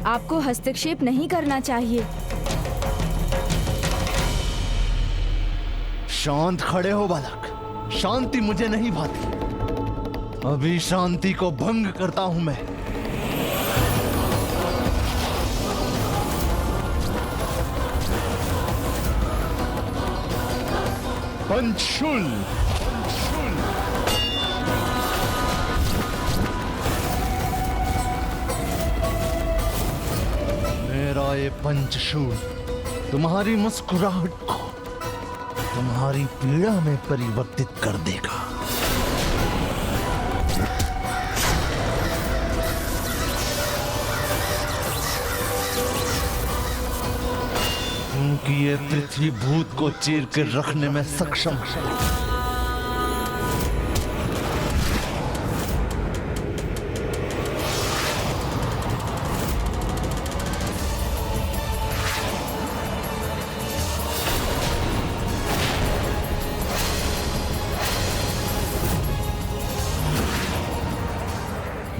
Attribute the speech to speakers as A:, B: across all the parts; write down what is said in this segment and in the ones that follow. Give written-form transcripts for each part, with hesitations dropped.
A: आपको हस्तक्षेप नहीं करना चाहिए।
B: शांत खड़े हो बालक, शांति मुझे नहीं भाती। अभी शांति को भंग करता हूं मैं। पंचशूल। मेरा ये पंचशूल तुम्हारी मुस्कुराहट को तुम्हारी पीड़ा में परिवर्तित कर देगा। क्योंकि ये पृथ्वी भूत को चीर के रखने में सक्षम है।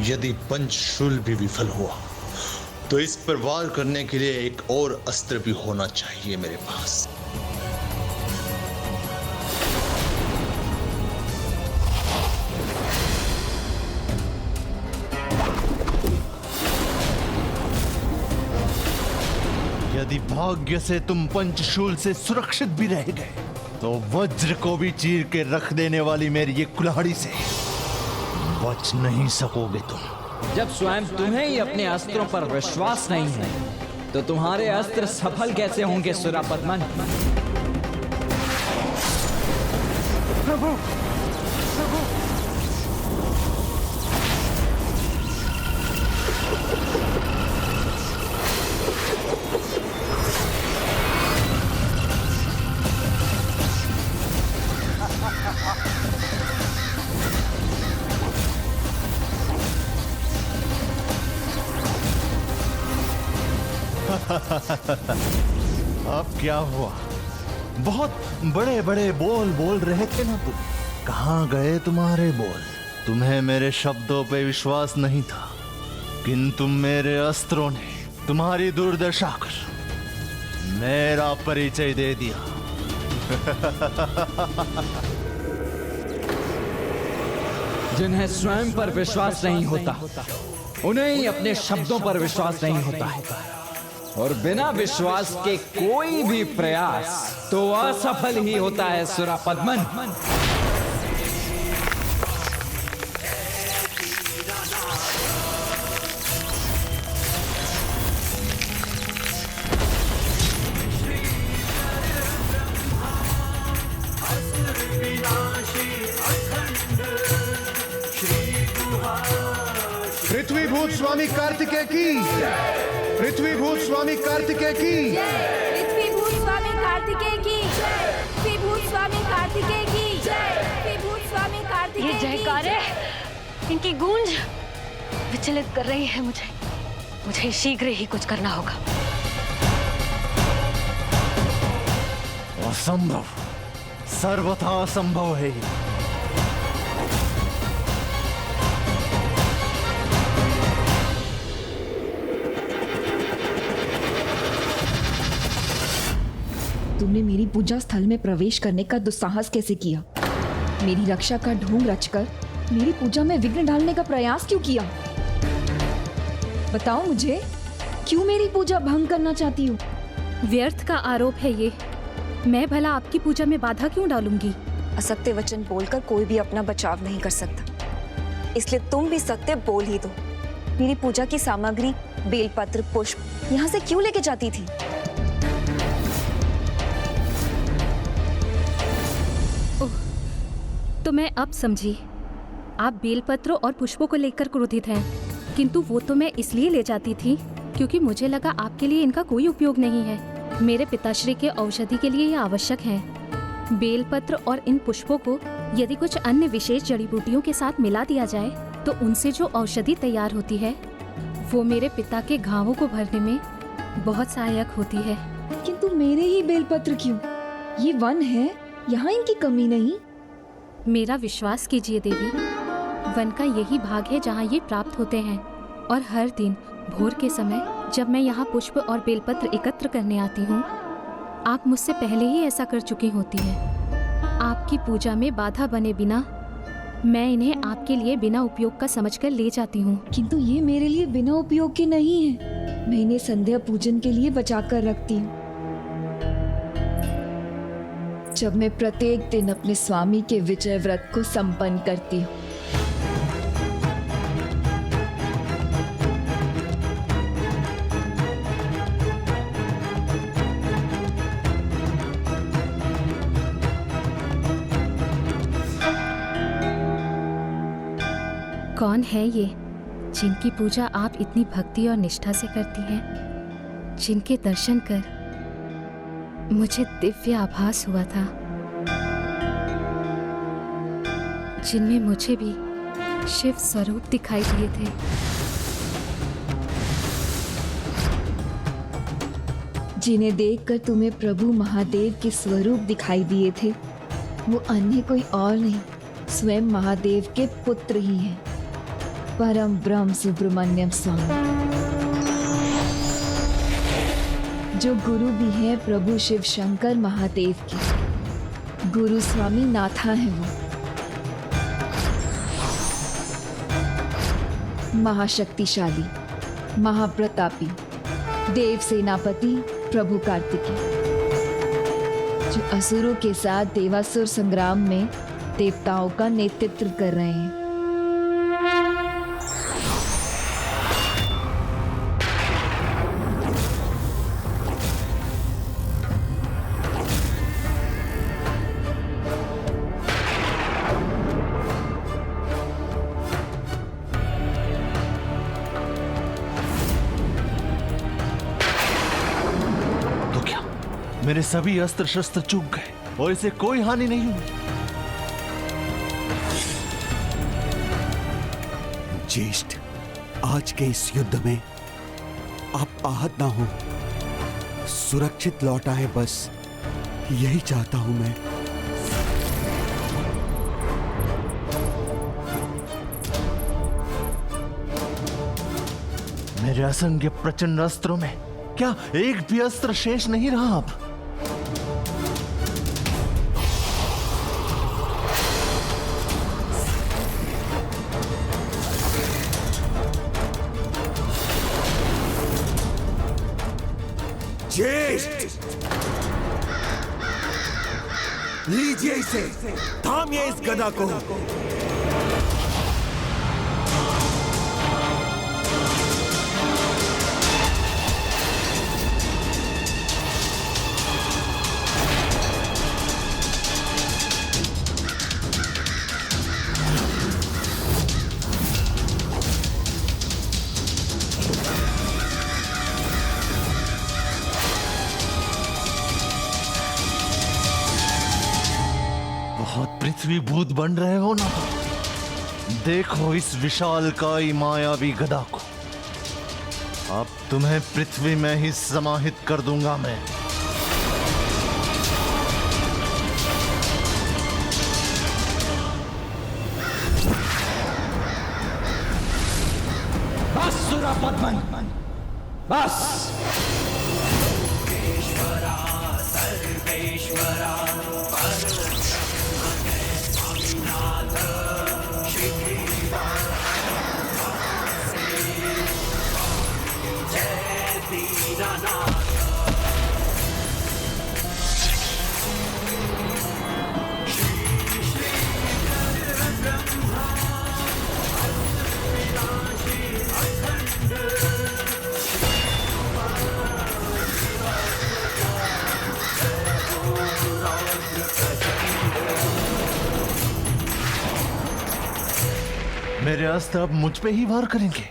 C: यदि पंचशूल भी विफल हुआ तो इस पर वार करने के लिए एक और अस्त्र भी होना चाहिए मेरे पास।
B: यदि भाग्य से तुम पंचशूल से सुरक्षित भी रह गए तो वज्र को भी चीर के रख देने वाली मेरी ये कुल्हाड़ी से बच नहीं सकोगे तुम।
D: जब स्वयं तुम्हें ही अपने अस्त्रों पर विश्वास नहीं है तो तुम्हारे अस्त्र सफल कैसे होंगे सुरापद्मन?
B: प्रभु, प्रभु। अब क्या हुआ? बहुत बड़े बड़े बोल बोल रहे थे ना तुम। कहाँ गए तुम्हारे बोल? तुम्हें मेरे शब्दों पे विश्वास नहीं था, किंतु मेरे अस्त्रों ने तुम्हारी दुर्दशा कर मेरा परिचय दे दिया।
D: जिन्हें स्वयं पर विश्वास नहीं होता उन्हें ही अपने शब्दों पर विश्वास नहीं होता है, और बिना विश्वास के कोई भी प्रयास तो असफल ही होता है सुरापद्मन।
E: पृथ्वीभूत स्वामी कार्तिकेय की, पृथ्वीभूत स्वामी कार्तिकेय की,
A: पृथ्वीभूत स्वामी कार्तिकेय की, पृथ्वीभूत स्वामी कार्तिकेय की, पृथ्वीभूत स्वामी कार्तिकेय की।
F: ये जयकारें, इनकी गूंज विचलित कर रही है मुझे शीघ्र ही कुछ करना होगा।
B: असंभव, सर्वथा असंभव है ये।
G: तुमने मेरी पूजा स्थल में प्रवेश करने का दुस्साहस कैसे किया? मेरी रक्षा का ढोंग रचकर मेरी पूजा में विघ्न डालने का प्रयास क्यों किया? बताओ मुझे, क्यों मेरी पूजा भंग करना चाहती हो?
H: व्यर्थ का आरोप है ये। मैं भला आपकी पूजा में बाधा क्यों डालूंगी?
F: असत्य वचन बोलकर कोई भी अपना बचाव नहीं कर सकता, इसलिए तुम भी सत्य बोल ही दो। मेरी पूजा की सामग्री बेलपत्र, पुष्प यहाँ से क्यों लेके जाती थी?
H: तो मैं अब समझी, आप बेलपत्रों और पुष्पों को लेकर क्रोधित हैं, किंतु वो तो मैं इसलिए ले जाती थी क्योंकि मुझे लगा आपके लिए इनका कोई उपयोग नहीं है। मेरे पिताश्री के औषधि के लिए ये आवश्यक है। बेलपत्र और इन पुष्पों को यदि कुछ अन्य विशेष जड़ी बूटियों के साथ मिला दिया जाए तो उनसे जो औषधि तैयार होती है वो मेरे पिता के घावों को भरने में बहुत सहायक होती है।
G: किंतु मेरे ही बेलपत्र क्यों? ये वन है, यहाँ इनकी कमी नहीं।
H: मेरा विश्वास कीजिए देवी, वन का यही भाग है जहाँ ये प्राप्त होते हैं, और हर दिन भोर के समय जब मैं यहाँ पुष्प और बेलपत्र एकत्र करने आती हूँ, आप मुझसे पहले ही ऐसा कर चुकी होती हैं। आपकी पूजा में बाधा बने बिना मैं इन्हें आपके लिए बिना उपयोग का समझकर ले जाती हूँ।
G: किंतु ये मेरे लिए बिना उपयोग के नहीं है। मैं इन्हें संध्या पूजन के लिए बचा कर रखती हूँ। जब मैं प्रत्येक दिन अपने स्वामी के विजय व्रत को संपन्न करती हूँ।
H: कौन है ये जिनकी पूजा आप इतनी भक्ति और निष्ठा से करती हैं, जिनके दर्शन कर मुझे दिव्य आभास हुआ था, जिनमें मुझे भी शिव स्वरूप दिखाई दिए थे।
G: जिन्हें देखकर तुम्हें प्रभु महादेव के स्वरूप दिखाई दिए थे, वो अन्य कोई और नहीं, स्वयं महादेव के पुत्र ही हैं, परम ब्रह्म सुब्रमण्यम स्वामी, जो गुरु भी हैं प्रभु शिव शंकर महादेव के। गुरु स्वामी नाथा हैं वो, महाशक्तिशाली, महाप्रतापी देव सेनापति प्रभु कार्तिकेय, जो असुरों के साथ देवासुर संग्राम में देवताओं का नेतृत्व कर रहे हैं।
B: मेरे सभी अस्त्र शस्त्र चूक गए और इसे कोई हानि नहीं हुई।
I: ज्येष्ठ, आज के इस युद्ध में आप आहत ना हो, सुरक्षित लौट आए, बस यही चाहता हूं मैं।
B: मेरे असंख्य प्रचंड अस्त्रों में क्या एक भी अस्त्र शेष नहीं रहा अब?
I: ज्येष्ठ, लीजिए इसे, थामिए इस गदा को।
B: पृथ्वी भूत बन रहे हो ना? देखो इस विशालकाय मायावी गदा को, अब तुम्हें पृथ्वी में ही समाहित कर दूंगा मैं।
D: बस सुरापद्मन, बस।
B: मेरे अस्त्र अब मुझ पे ही वार करेंगे।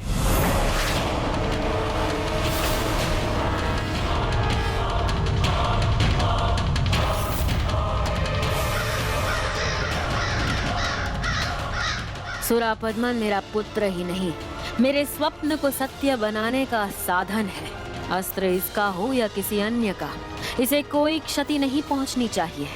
J: सुरापद्मन मेरा पुत्र ही नहीं, मेरे स्वप्न को सत्य बनाने का साधन है। अस्त्र इसका हो या किसी अन्य का, इसे कोई क्षति नहीं पहुंचनी चाहिए।